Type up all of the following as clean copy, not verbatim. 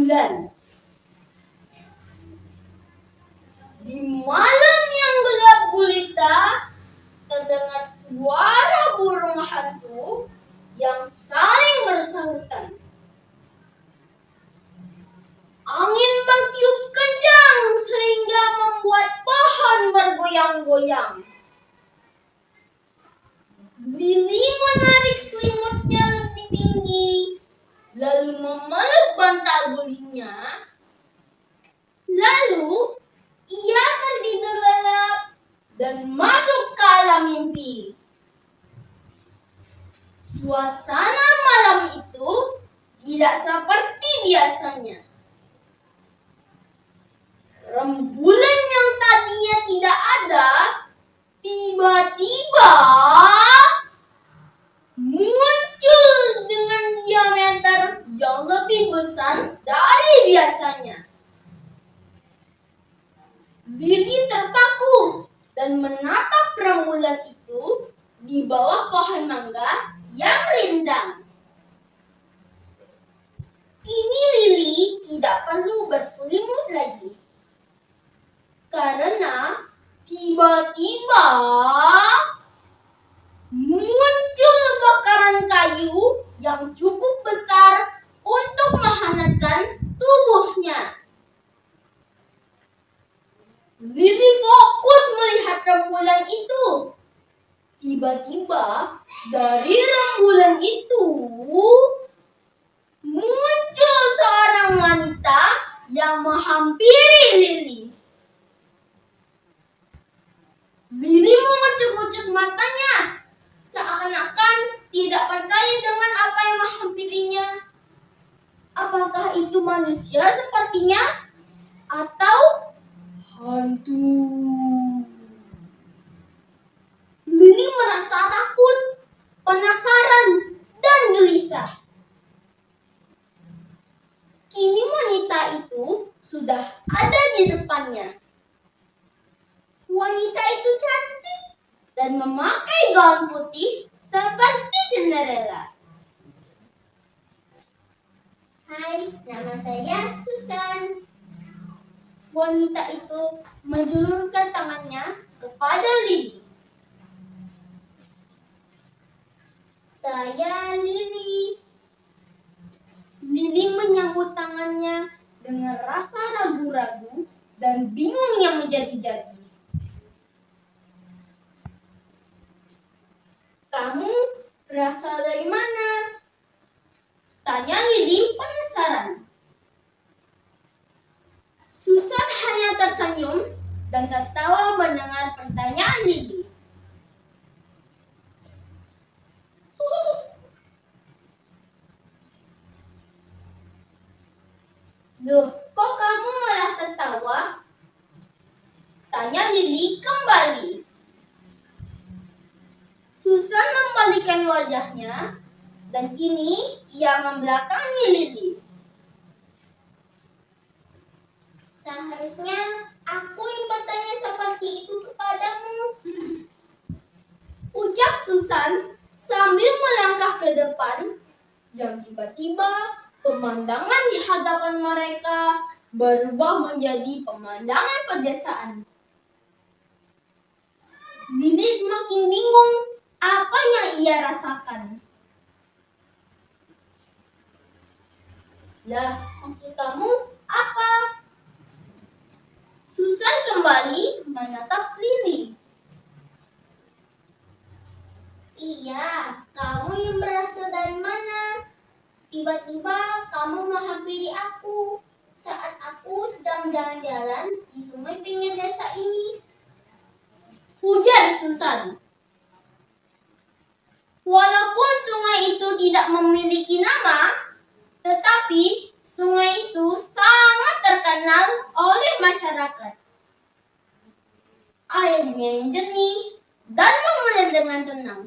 rembulan. Di malam yang gelap gulita, terdengar suara burung hantu yang saling bersahutan. Angin bertiup kencang sehingga membuat pohon bergoyang-goyang. Lili menarik selimutnya lebih tinggi, lalu memeluk bantal gulingnya. Lalu ia tertidur lelap dan masuk ke alam mimpi. Suasana malam itu tidak seperti biasanya. Rembulan yang tadinya tidak ada tiba-tiba muncul dengan diameter yang lebih besar dari biasanya. Lili terpaku dan menatap rembulan itu di bawah pohon mangga yang rindang. Kini Lili tidak perlu berselimut lagi, karena tiba-tiba muncul bakaran kayu yang cukup besar untuk menghangatkan tubuhnya. Lili fokus melihat rembulan itu. Tiba-tiba dari rembulan itu muncul seorang wanita yang menghampiri Lili. Lili mengucuk-ucuk matanya, seakan-akan tidak percaya dengan apa yang menghampirinya. Apakah itu manusia sepertinya? Atau hantu? Lili merasa takut, penasaran, dan gelisah. Kini wanita itu sudah ada di depannya. Wanita itu cantik dan memakai gaun putih seperti Cinderella. Hai, nama saya Susan. Wanita itu menjulurkan tangannya kepada Lili. Saya Lili. Lili menyambut tangannya dengan rasa ragu-ragu dan bingung yang menjadi-jadi. Kamu berasal dari mana? Tanya Lili penasaran. Susan hanya tersenyum dan tertawa mendengar pertanyaan Lili. Loh, kok kamu malah tertawa? Tanya Lili kembali. Susan membalikkan wajahnya dan kini ia membelakangi Lili. Seharusnya aku yang bertanya seperti itu kepadamu, ucap Susan sambil melangkah ke depan, yang tiba-tiba pemandangan di hadapan mereka berubah menjadi pemandangan pedesaan. Lili semakin bingung apa yang ia rasakan. Lah, maksud kamu apa? Susan kembali menatap Lili. Iya, kamu yang berasal dari mana? Tiba-tiba kamu menghampiri aku saat aku sedang jalan-jalan di sungai pinggir desa ini, ujar Susan. Walaupun sungai itu tidak memiliki nama, tetapi sungai itu sangat terkenal oleh masyarakat. Airnya yang jernih dan mengalir dengan tenang,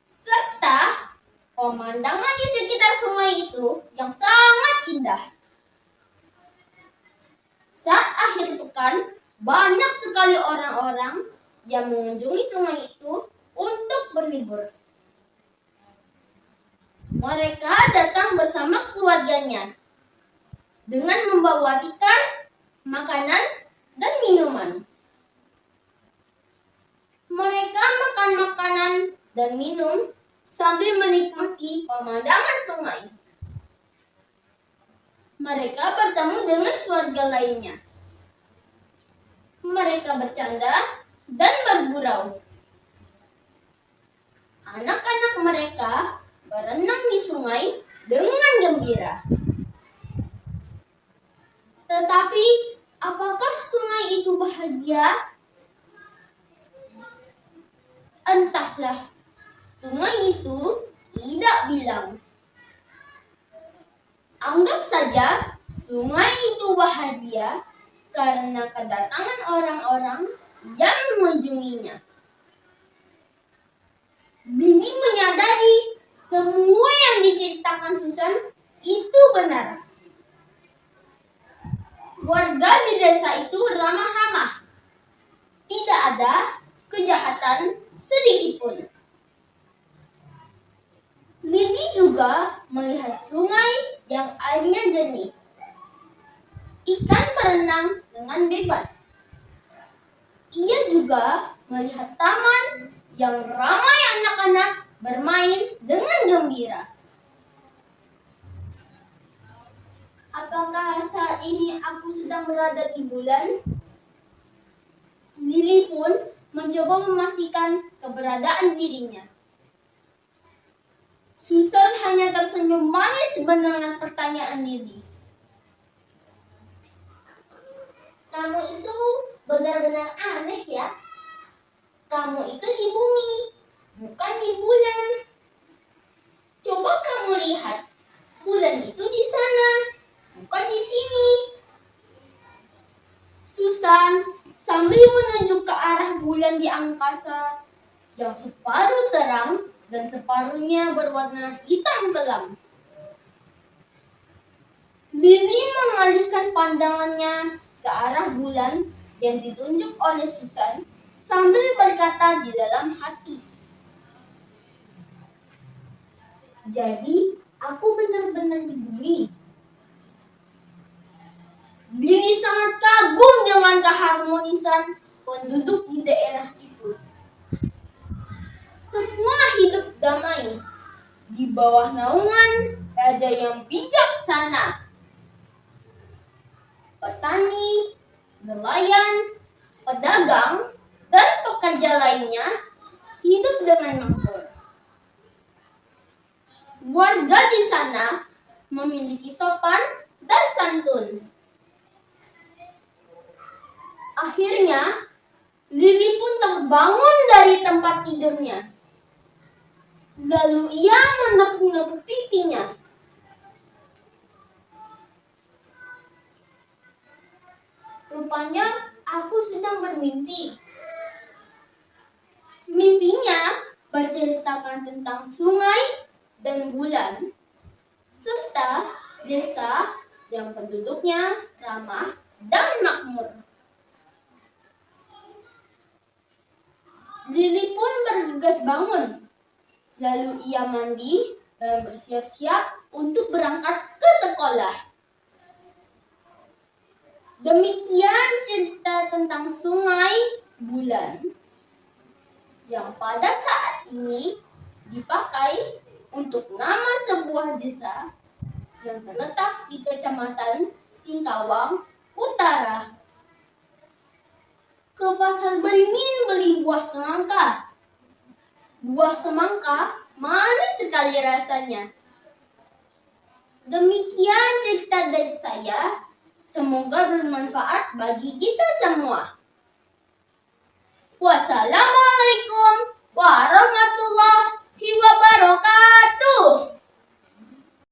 serta pemandangan di sekitar sungai itu yang sangat indah. Saat akhir pekan, banyak sekali orang-orang yang mengunjungi sungai itu untuk berlibur. Mereka datang bersama keluarganya, dengan membawa ikan, makanan, dan minuman. Mereka makan makanan dan minum sambil menikmati pemandangan sungai. Mereka bertemu dengan keluarga lainnya. Mereka bercanda dan bergurau. Anak-anak mereka berenang di sungai dengan gembira. Tetapi, apakah sungai itu bahagia? Entahlah, sungai itu tidak bilang. Anggap saja sungai itu bahagia karena kedatangan orang-orang yang mengunjunginya. Lili menyadari semua yang diceritakan Susan itu benar. Warga di desa itu ramah-ramah. Tidak ada kejahatan sedikit pun. Lili juga melihat sungai yang airnya jernih. Ikan berenang dengan bebas. Ia juga melihat taman yang ramai anak-anak bermain dengan gembira. Apakah saat ini aku sedang berada di bulan? Lili pun mencoba memastikan keberadaan dirinya. Susan hanya tersenyum manis mendengar pertanyaan Lili. Kamu itu benar-benar aneh ya. Kamu itu di bumi, bukan di bulan. Coba kamu lihat, bulan itu di sana, bukan di sini. Susan sambil menunjuk ke arah bulan di angkasa yang separuh terang dan separuhnya berwarna hitam kelam. Lili mengalihkan pandangannya ke arah bulan yang ditunjuk oleh Susan sambil berkata di dalam hati, jadi aku benar-benar di bumi. Lili sangat kagum dengan keharmonisan penduduk di daerah itu. Semua hidup damai di bawah naungan raja yang bijaksana. Petani, nelayan, pedagang, dan pekerja lainnya hidup dengan makmur. Warga di sana memiliki sopan dan santun. Akhirnya, Lili pun terbangun dari tempat tidurnya. Lalu ia menepuk-nepuk pipinya. Rupanya aku sedang bermimpi. Mimpinya menceritakan tentang sungai dan bulan, serta desa yang penduduknya ramah dan makmur. Lili pun bergegas bangun. Lalu ia mandi dan bersiap-siap untuk berangkat ke sekolah. Demikian cerita tentang sungai bulan yang pada saat ini dipakai untuk nama sebuah desa yang terletak di Kecamatan Singkawang Utara. Ke pasar beringin beli buah semangka. Buah semangka manis sekali rasanya. Demikian cerita dari saya. Semoga bermanfaat bagi kita semua.